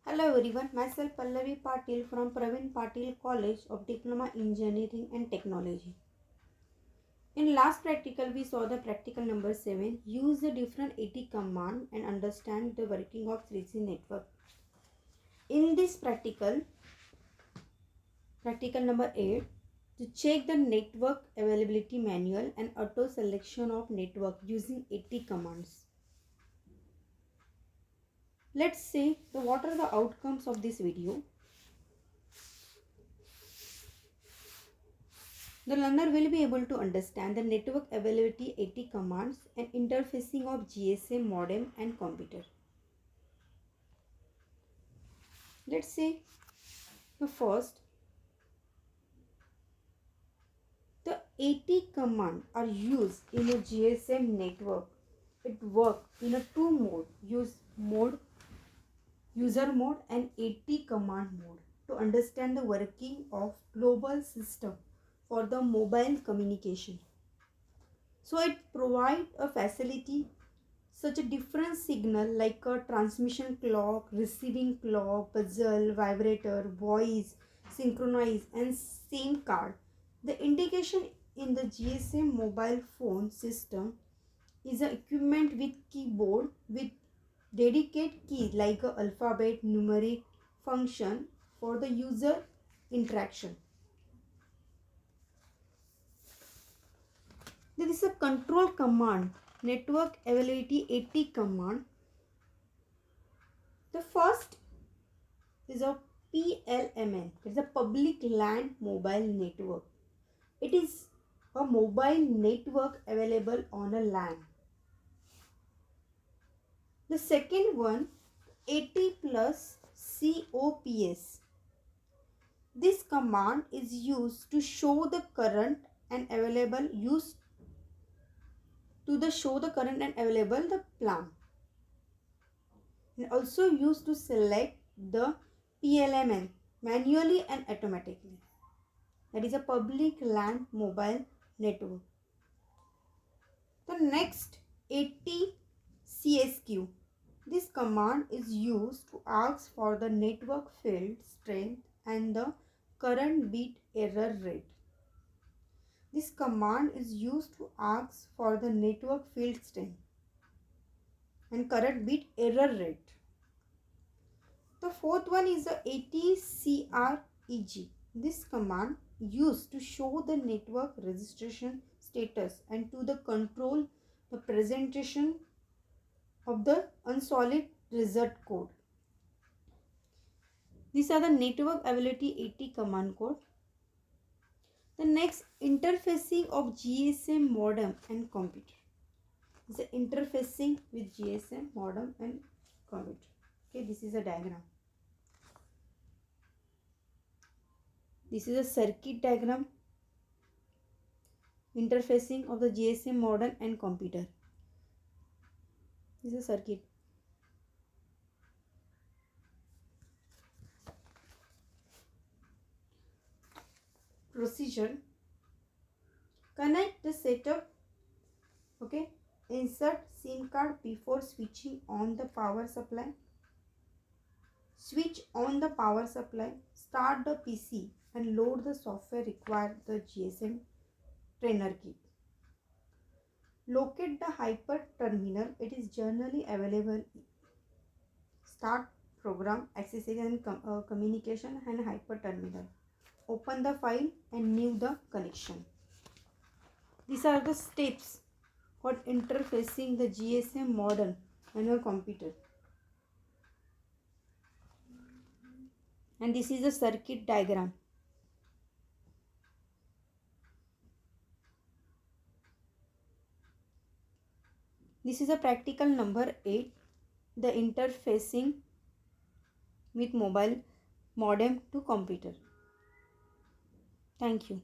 Hello everyone, myself Pallavi Patil from Praveen Patil College of Diploma Engineering and Technology. In last practical, we saw the practical number 7, use the different AT command and understand the working of 3G network. In this practical number 8, to check the network availability manual and auto selection of network using AT commands. Let's see what are the outcomes of this video. The learner will be able to understand the network availability AT commands and interfacing of GSM modem and computer. Let's see the first. The AT command are used in a GSM network. It works in a two mode, user mode and AT command mode to understand the working of global system for the mobile communication. So it provides a facility such a different signal like a transmission clock, receiving clock, buzzer, vibrator, voice, synchronize and SIM card. The indication in the GSM mobile phone system is an equipment with keyboard with dedicated key like a alphabet numeric function for the user interaction. There is a control command, network availability AT command. The first is a PLMN. It is a public land mobile network. It is a mobile network available on a LAN. The second one, AT plus COPS. This command is used to show the current and available the plan, and also used to select the PLMN manually and automatically. That is a public LAN mobile network. The next, ATCSQ. This command is used to ask for the network field strength and the current bit error rate. This command is used to ask for the network field strength and current bit error rate. The fourth one is the ATCREG. This command used to show the network registration status and to the control the presentation of the unsolid result code. These are the network availability AT command code. The next, interfacing of GSM modem and computer. This is interfacing with GSM modem and computer. Okay, this is a diagram. This is a circuit diagram. Interfacing of the GSM modem and computer. This is a circuit. Procedure. Connect the setup. Okay. Insert SIM card before switching on the power supply. Switch on the power supply. Start the PC and load the software required the GSM trainer kit. Locate the hyper terminal. It is generally available. Start program, accessory and communication and hyper terminal. Open the file and new the connection. These are the steps for interfacing the GSM modem and your computer. And this is the circuit diagram. This is a practical number 8, the interfacing with mobile modem to computer. Thank you.